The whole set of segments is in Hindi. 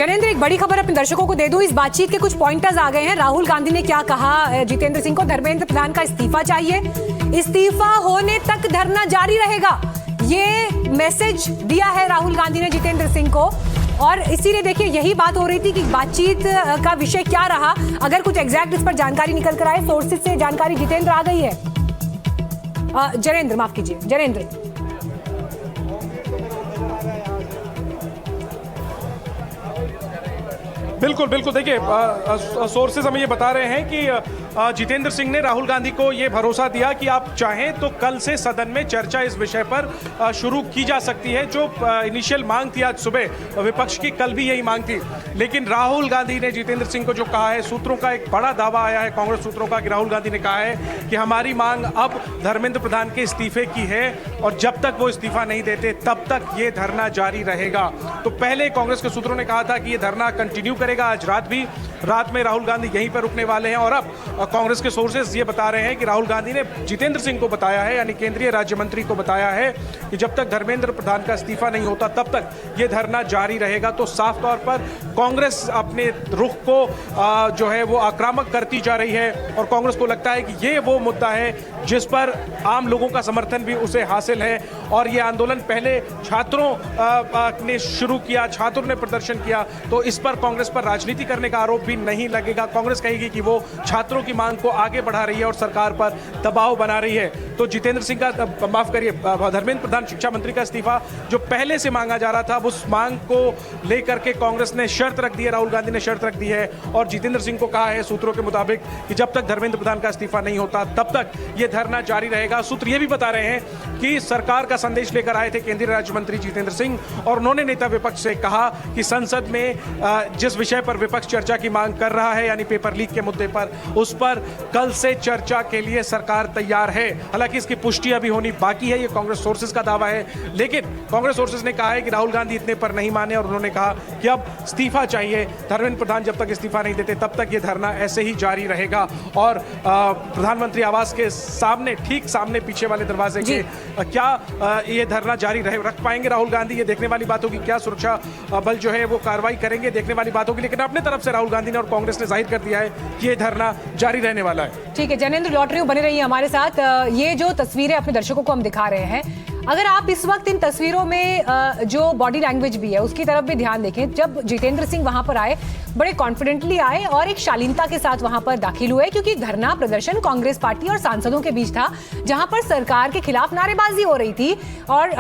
जनेंद्र, एक बड़ी खबर अपने दर्शकों को दे दूं। इस बातचीत के कुछ पॉइंटर्स आ गए हैं। राहुल गांधी ने क्या कहा जितेंद्र सिंह को, धर्मेंद्र प्रधान का इस्तीफा चाहिए, इस्तीफा होने तक धरना जारी रहेगा, ये मैसेज दिया है राहुल गांधी ने जितेंद्र सिंह को। और इसीलिए देखिए यही बात हो रही थी कि बातचीत का विषय क्या रहा। अगर कुछ एग्जैक्ट इस पर जानकारी निकल कर आए, सोर्सेज से जानकारी जितेंद्र आ गई है। जनेंद्र, माफ कीजिए जनेंद्र। बिल्कुल बिल्कुल, देखिए सोर्सेज हमें ये बता रहे हैं कि जितेंद्र सिंह ने राहुल गांधी को ये भरोसा दिया कि आप चाहें तो कल से सदन में चर्चा इस विषय पर शुरू की जा सकती है। जो इनिशियल मांग थी आज सुबह विपक्ष की, कल भी यही मांग थी, लेकिन राहुल गांधी ने जितेंद्र सिंह को जो कहा है, सूत्रों का एक बड़ा दावा आया है कांग्रेस सूत्रों का कि राहुल गांधी ने कहा है कि हमारी मांग अब धर्मेंद्र प्रधान के इस्तीफे की है और जब तक वो इस्तीफा नहीं देते तब तक ये धरना जारी रहेगा। तो पहले कांग्रेस के सूत्रों ने कहा था कि ये धरना कंटिन्यू करेगा, आज रात में राहुल गांधी यहीं पर रुकने वाले हैं। और अब कांग्रेस के सोर्सेज ये बता रहे हैं कि राहुल गांधी ने जितेंद्र सिंह को बताया है, यानी केंद्रीय राज्य मंत्री को बताया है कि जब तक धर्मेंद्र प्रधान का इस्तीफा नहीं होता तब तक ये धरना जारी रहेगा। तो साफ तौर पर कांग्रेस अपने रुख को जो है वो आक्रामक करती जा रही है और कांग्रेस को लगता है कि ये वो मुद्दा है जिस पर आम लोगों का समर्थन भी उसे हासिल है। और ये आंदोलन पहले छात्रों ने शुरू किया, छात्रों ने प्रदर्शन किया, तो इस पर कांग्रेस पर राजनीति करने का आरोप भी नहीं लगेगा। कांग्रेस कहेगी कि वो छात्रों की मांग को आगे बढ़ा रही है और सरकार पर दबाव बना रही है। तो जितेंद्र सिंह का, माफ करिए, धर्मेंद्र प्रधान शिक्षा मंत्री का इस्तीफा जो पहले से मांगा जा रहा था, उस मांग को लेकर के कांग्रेस ने शर्त रख दी है, राहुल गांधी ने शर्त रख दी है और जितेंद्र सिंह को कहा है सूत्रों के मुताबिक कि जब तक धर्मेंद्र प्रधान का इस्तीफा नहीं होता तब तक ये धरना जारी रहेगा। सूत्र ये भी बता रहे हैं कि सरकार का संदेश लेकर आए थे केंद्रीय राज्य मंत्री जितेंद्र सिंह और उन्होंने नेता विपक्ष से कहा कि संसद में जिस विषय पर विपक्ष चर्चा की मांग कर रहा है, यानी पेपर लीक के मुद्दे पर, उस पर कल से चर्चा के लिए सरकार तैयार है। हालांकि इसकी पुष्टि अभी होनी बाकी है, ये कांग्रेस सोर्सेज का दावा है, लेकिन कांग्रेस सोर्सेज ने कहा है कि राहुल गांधी इतने पर नहीं माने और उन्होंने कहा कि अब इस्तीफा चाहिए, धर्मेंद्र प्रधान जब तक इस्तीफा नहीं देते तब तक ये धरना ऐसे ही जारी रहेगा। और प्रधानमंत्री आवास के सामने, ठीक सामने पीछे वाले दरवाजे के, क्या ये धरना जारी रख पाएंगे राहुल गांधी, ये देखने वाली बात होगी। क्या सुरक्षा बल जो है वो कार्रवाई करेंगे, देखने वाली बात होगी। लेकिन अपने तरफ से राहुल गांधी ने और कांग्रेस ने जाहिर कर दिया है कि ये धरना जारी रहने वाला है। ठीक है जनेंद्र, लौट रही हूं, बने रहिए हमारे साथ। ये जो तस्वीरें अपने दर्शकों को हम दिखा रहे हैं, अगर आप इस वक्त इन तस्वीरों में जो बॉडी लैंग्वेज भी है उसकी तरफ भी ध्यान देखें। जब जितेंद्र सिंह वहां पर आए, बड़े कॉन्फिडेंटली आए और एक शालीनता के साथ वहां पर दाखिल हुए, क्योंकि धरना प्रदर्शन कांग्रेस पार्टी और सांसदों के बीच था, जहां पर सरकार के खिलाफ नारेबाजी हो रही थी और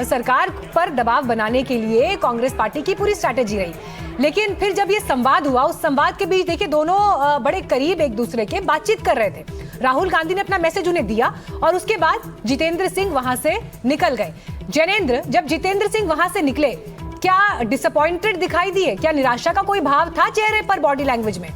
सरकार पर दबाव बनाने के लिए कांग्रेस पार्टी की पूरी स्ट्रैटेजी रही। लेकिन फिर जब ये संवाद हुआ, उस संवाद के बीच देखिए दोनों बड़े करीब एक दूसरे के बातचीत कर रहे थे। राहुल गांधी ने अपना मैसेज उन्हें दिया और उसके बाद जितेंद्र सिंह वहां से निकल गए। जनेंद्र, जब जितेंद्र सिंह वहां से निकले, क्या डिसअपॉइंटेड दिखाई दिए? क्या निराशा का कोई भाव था चेहरे पर, बॉडी लैंग्वेज में?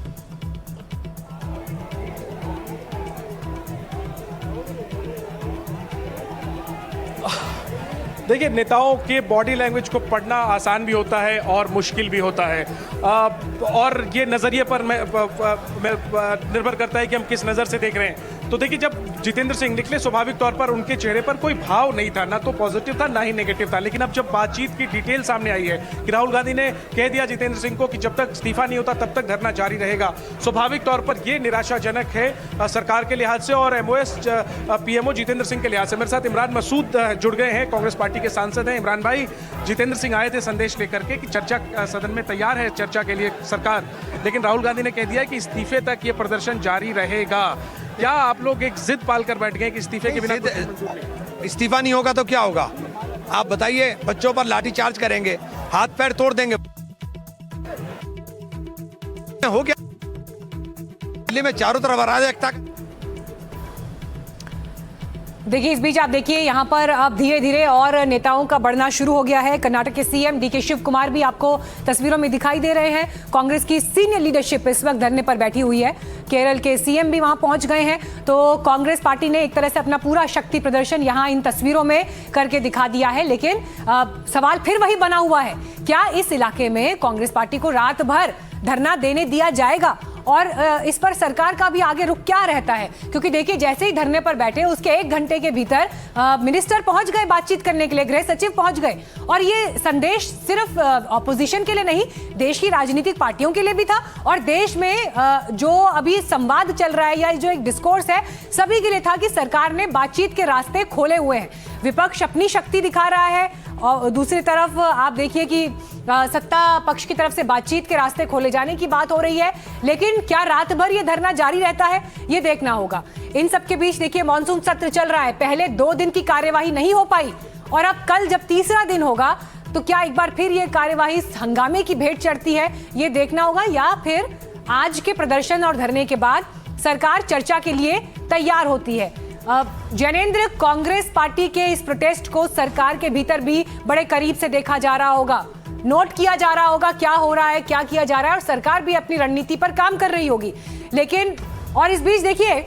देखिए, नेताओं के बॉडी लैंग्वेज को पढ़ना आसान भी होता है और मुश्किल भी होता है, और ये नज़रिए पर निर्भर करता है कि हम किस नज़र से देख रहे हैं। तो देखिए, जब जितेंद्र सिंह निकले, स्वाभाविक तौर पर उनके चेहरे पर कोई भाव नहीं था, ना तो पॉजिटिव था ना ही नेगेटिव था। लेकिन अब जब बातचीत की डिटेल सामने आई है कि राहुल गांधी ने कह दिया जितेंद्र सिंह को कि जब तक इस्तीफा नहीं होता तब तक धरना जारी रहेगा, स्वाभाविक तौर पर यह निराशाजनक है सरकार के लिहाज से और एमओएस पीएमओ जितेंद्र सिंह के लिहाज से। मेरे साथ इमरान मसूद जुड़ गए हैं, कांग्रेस पार्टी के सांसद हैं। इमरान भाई, जितेंद्र सिंह आए थे संदेश लेकर के कि चर्चा, सदन में तैयार है चर्चा के लिए सरकार, लेकिन राहुल गांधी ने कह दिया कि इस्तीफे तक ये प्रदर्शन जारी रहेगा। क्या आप लोग एक जिद पाल कर बैठ गए कि इस्तीफे के बिना इस्तीफा नहीं होगा तो क्या होगा? आप बताइए, बच्चों पर लाठी चार्ज करेंगे, हाथ पैर तोड़ देंगे, हो गया? दिल्ली में चारों तरफ अराजकता। देखिए, इस बीच आप देखिए यहाँ पर अब धीरे धीरे और नेताओं का बढ़ना शुरू हो गया है। कर्नाटक के सीएम डीके शिव कुमार भी आपको तस्वीरों में दिखाई दे रहे हैं। कांग्रेस की सीनियर लीडरशिप इस वक्त धरने पर बैठी हुई है। केरल के सीएम भी वहां पहुंच गए हैं। तो कांग्रेस पार्टी ने एक तरह से अपना पूरा शक्ति प्रदर्शन यहाँ इन तस्वीरों में करके दिखा दिया है। लेकिन सवाल फिर वही बना हुआ है, क्या इस इलाके में कांग्रेस पार्टी को रात भर धरना देने दिया जाएगा और इस पर सरकार का भी आगे रुख क्या रहता है, क्योंकि देखिए जैसे ही धरने पर बैठे उसके 1 घंटे के भीतर मिनिस्टर पहुंच गए बातचीत करने के लिए, गृह सचिव पहुंच गए। और ये संदेश सिर्फ ऑपोजिशन के लिए नहीं, देश की राजनीतिक पार्टियों के लिए भी था, और देश में जो अभी संवाद चल रहा है या जो एक डिस्कोर्स है सभी के लिए था कि सरकार ने बातचीत के रास्ते खोले हुए हैं। विपक्ष अपनी शक्ति दिखा रहा है और दूसरी तरफ आप देखिए कि सत्ता पक्ष की तरफ से बातचीत के रास्ते खोले जाने की बात हो रही है। लेकिन क्या रात भर ये धरना जारी रहता है, ये देखना होगा। इन सब के बीच देखिए मॉनसून सत्र चल रहा है, पहले 2 दिन की कार्यवाही नहीं हो पाई और अब कल जब तीसरा दिन होगा तो क्या एक बार फिर ये कार्यवाही हंगामे की भेंट चढ़ती है, ये देखना होगा, या फिर आज के प्रदर्शन और धरने के बाद सरकार चर्चा के लिए तैयार होती है। जैनेंद्र, कांग्रेस पार्टी के इस प्रोटेस्ट को सरकार के भीतर भी बड़े करीब से देखा जा रहा होगा, नोट किया जा रहा होगा क्या हो रहा है, क्या किया जा रहा है, और सरकार भी अपनी रणनीति पर काम कर रही होगी। लेकिन और इस बीच देखिए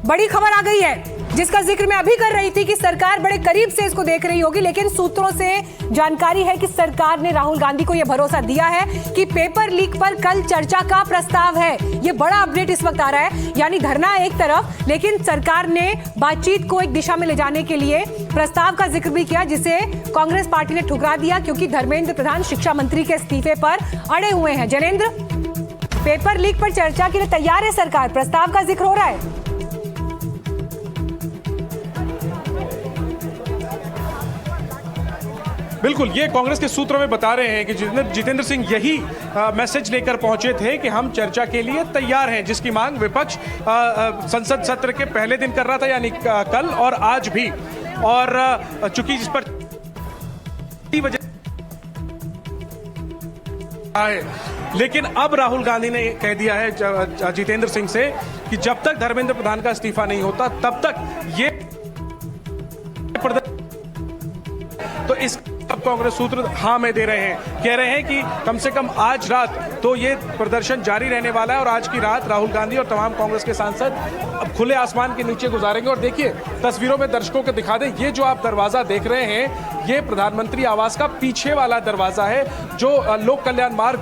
बड़ी खबर आ गई है जिसका जिक्र मैं अभी कर रही थी कि सरकार बड़े करीब से इसको देख रही होगी, लेकिन सूत्रों से जानकारी है कि सरकार ने राहुल गांधी को यह भरोसा दिया है कि पेपर लीक पर कल चर्चा का प्रस्ताव है। यह बड़ा अपडेट इस वक्त आ रहा है, यानी धरना एक तरफ, लेकिन सरकार ने बातचीत को एक दिशा में ले जाने के लिए प्रस्ताव का जिक्र भी किया, जिसे कांग्रेस पार्टी ने ठुकरा दिया क्योंकि धर्मेंद्र प्रधान शिक्षा मंत्री के इस्तीफे पर अड़े हुए हैं। जैनेंद्र, पेपर लीक पर चर्चा के लिए तैयार है सरकार, प्रस्ताव का जिक्र हो रहा है। बिल्कुल, ये कांग्रेस के सूत्रों में बता रहे हैं कि जितेंद्र सिंह यही मैसेज लेकर पहुंचे थे कि हम चर्चा के लिए तैयार हैं, जिसकी मांग विपक्ष संसद सत्र के पहले दिन कर रहा था, यानी कल और आज भी। और चूंकि इस पर वजह है, लेकिन अब राहुल गांधी ने कह दिया है जितेंद्र सिंह से कि जब तक धर्मेंद्र प्रधान का इस्तीफा नहीं होता तब तक ये तो इस अब कांग्रेस सूत्र हाँ में दे रहे हैं, कह रहे हैं कि कम से कम आज रात तो ये प्रदर्शन जारी रहने वाला है और आज की रात राहुल गांधी और तमाम कांग्रेस के सांसद अब खुले आसमान के नीचे गुजारेंगे। और देखिए तस्वीरों में दर्शकों को दिखा दें, ये जो आप दरवाजा देख रहे हैं ये प्रधानमंत्री आवास का पीछे वाला दरवाजा है, जो लोक कल्याण मार्ग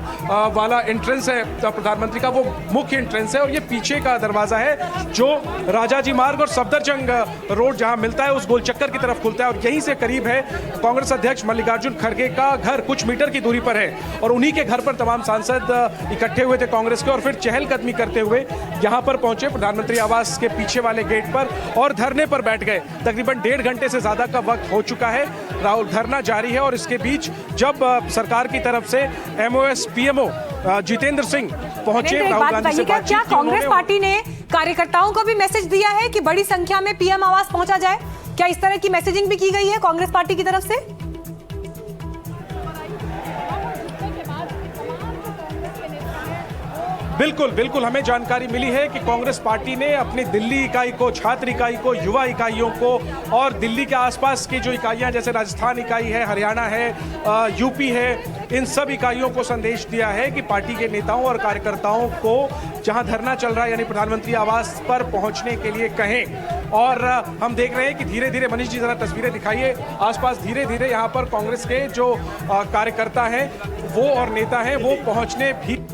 वाला एंट्रेंस है प्रधानमंत्री का, वो मुख्य एंट्रेंस है। और ये पीछे का दरवाजा है जो राजाजी मार्ग और सफदरजंग रोड जहां मिलता है उस गोल चक्कर की तरफ खुलता है, और यहीं से करीब है कांग्रेस अध्यक्ष मल्लिकार्जुन खड़गे का घर, कुछ मीटर की दूरी पर है। और उन्हीं के घर पर तमाम सांसद इकट्ठे हुए थे कांग्रेस के, और फिर चहलकदमी करते हुए यहां पर पहुंचे प्रधानमंत्री आवास के पीछे वाले गेट पर और धरने पर बैठ गए। तकरीबन 1.5 घंटे से ज्यादा का वक्त हो चुका है, राहुल धरना जारी है। और इसके बीच जब सरकार की तरफ से एमओएस पीएमओ जितेंद्र सिंह पहुंचे राहुल गांधी से बातचीत क्या कांग्रेस पार्टी ने कार्यकर्ताओं को भी मैसेज दिया है कि बड़ी संख्या में पीएम आवास पहुंचा जाए? क्या इस तरह की मैसेजिंग भी की गई है कांग्रेस पार्टी की तरफ से? बिल्कुल बिल्कुल, हमें जानकारी मिली है कि कांग्रेस पार्टी ने अपनी दिल्ली इकाई को, छात्र इकाई को, युवा इकाइयों को और दिल्ली के आसपास की जो इकाइयां जैसे राजस्थान इकाई है, हरियाणा है, यूपी है, इन सब इकाइयों को संदेश दिया है कि पार्टी के नेताओं और कार्यकर्ताओं को जहां धरना चल रहा है यानी प्रधानमंत्री आवास पर पहुंचने के लिए कहें। और हम देख रहे हैं कि धीरे धीरे, मनीष जी जरा तस्वीरें दिखाइए आसपास, धीरे धीरे यहाँ पर कांग्रेस के जो कार्यकर्ता हैं वो और नेता हैं वो पहुंचने भी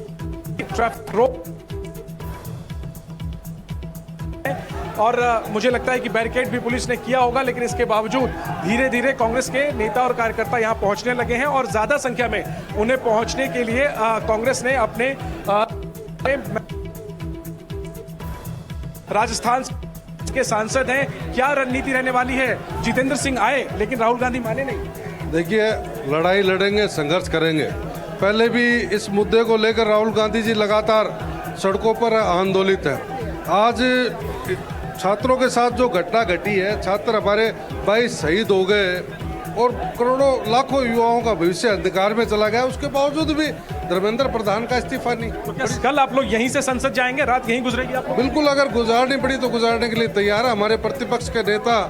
और मुझे लगता है कि बैरिकेड भी पुलिस ने किया होगा, लेकिन इसके बावजूद धीरे धीरे कांग्रेस के नेता और कार्यकर्ता यहां पहुंचने लगे हैं और ज्यादा संख्या में उन्हें पहुंचने के लिए कांग्रेस ने अपने राजस्थान के सांसद हैं, क्या रणनीति रहने वाली है? जितेंद्र सिंह आए लेकिन राहुल गांधी माने नहीं। देखिए, लड़ाई लड़ेंगे, संघर्ष करेंगे। पहले भी इस मुद्दे को लेकर राहुल गांधी जी लगातार सड़कों पर आंदोलित है। आज छात्रों के साथ जो घटना घटी है, छात्र हमारे 22 शहीद हो गए और करोड़ों लाखों युवाओं का भविष्य अंधकार में चला गया, उसके बावजूद भी धर्मेंद्र प्रधान का इस्तीफा नहीं। तो कल आप लोग यहीं से संसद जाएंगे, रात यहीं गुजरेगी आप लोग? बिल्कुल, अगर गुजारनी पड़ी तो गुजारने के लिए तैयार है। हमारे प्रतिपक्ष के नेता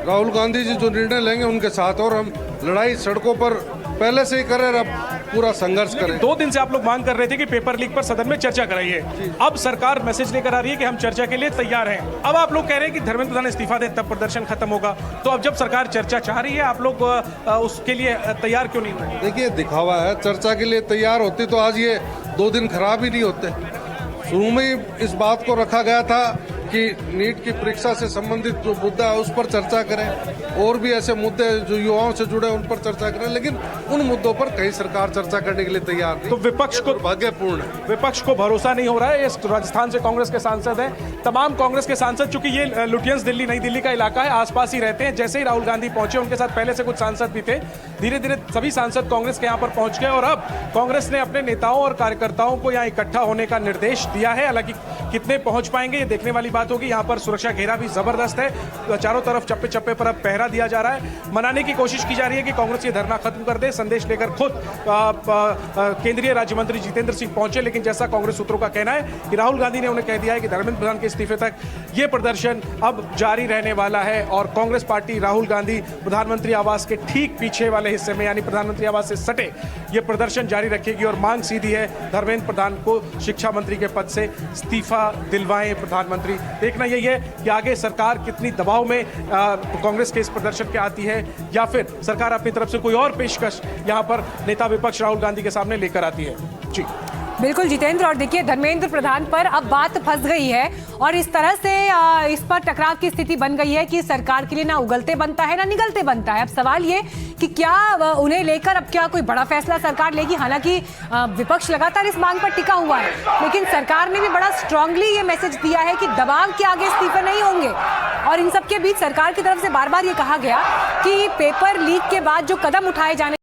राहुल गांधी जी जो निर्णय लेंगे उनके साथ, और हम लड़ाई सड़कों पर पहले से ही कर रहे हैं, अब पूरा संघर्ष करें। 2 दिन से आप लोग मांग कर रहे थे कि पेपर लीक पर सदन में चर्चा कराइए, अब सरकार मैसेज लेकर आ रही है कि हम चर्चा के लिए तैयार हैं। अब आप लोग कह रहे हैं कि धर्मेंद्र प्रधान इस्तीफा दें तब प्रदर्शन खत्म होगा, तो अब जब सरकार चर्चा चाह रही है आप लोग उसके लिए तैयार क्यों नहीं हुए? देखिए, दिखावा है। चर्चा के लिए तैयार होती तो आज ये 2 दिन खराब ही नहीं होते। शुरू में ही इस बात को रखा गया था कि नीट की परीक्षा से संबंधित जो मुद्दा है उस पर चर्चा करें, और भी ऐसे मुद्दे जो युवाओं से जुड़े उन पर चर्चा करें, लेकिन उन मुद्दों पर कहीं सरकार चर्चा करने के लिए तैयार नहीं। तो विपक्ष को दुर्भाग्यपूर्ण है, विपक्ष को भरोसा नहीं हो रहा है। ये राजस्थान से कांग्रेस के सांसद हैं, तमाम कांग्रेस के सांसद, चूंकि ये लुटियंस दिल्ली नई दिल्ली का इलाका है, आसपास ही रहते हैं। जैसे ही राहुल गांधी पहुंचे, उनके साथ पहले से कुछ सांसद भी थे, धीरे धीरे सभी सांसद कांग्रेस के यहाँ पर पहुंच गए और अब कांग्रेस ने अपने नेताओं और कार्यकर्ताओं को यहाँ इकट्ठा होने का निर्देश दिया है। हालांकि कितने पहुंच पाएंगे ये देखने वाली बात होगी। यहाँ पर सुरक्षा घेरा भी जबरदस्त है, चारों तरफ चप्पे चप्पे पर अब पहरा दिया जा रहा है। मनाने की कोशिश की जा रही है कि कांग्रेस ये धरना खत्म कर दे। संदेश लेकर खुद केंद्रीय राज्य मंत्री जितेंद्र सिंह पहुंचे, लेकिन जैसा कांग्रेस सूत्रों का कहना है कि राहुल गांधी ने उन्हें कह दिया है कि धर्मेंद्र प्रधान के इस्तीफे तक ये प्रदर्शन अब जारी रहने वाला है और कांग्रेस पार्टी राहुल गांधी प्रधानमंत्री आवास के ठीक पीछे वाले हिस्से में, यानी प्रधानमंत्री आवास से सटे, ये प्रदर्शन जारी रखेगी और मांग सीधी है, धर्मेंद्र प्रधान को शिक्षा मंत्री के पद से इस्तीफा दिलवाएं प्रधानमंत्री। देखना यही है कि आगे सरकार कितनी दबाव में कांग्रेस के इस प्रदर्शन के आती है, या फिर सरकार अपनी तरफ से कोई और पेशकश यहां पर नेता विपक्ष राहुल गांधी के सामने लेकर आती है। जी बिल्कुल जितेंद्र, और देखिए धर्मेंद्र प्रधान पर अब बात फंस गई है और इस तरह से इस पर टकराव की स्थिति बन गई है कि सरकार के लिए ना उगलते बनता है ना निगलते बनता है। अब सवाल ये कि क्या उन्हें लेकर अब क्या कोई बड़ा फैसला सरकार लेगी। हालांकि विपक्ष लगातार इस मांग पर टिका हुआ है, लेकिन सरकार ने भी बड़ा स्ट्रांगली ये मैसेज दिया है कि दबाव के आगे इस्तीफे नहीं होंगे। और इन सबके बीच सरकार की तरफ से बार बार ये कहा गया कि पेपर लीक के बाद जो कदम उठाए जाने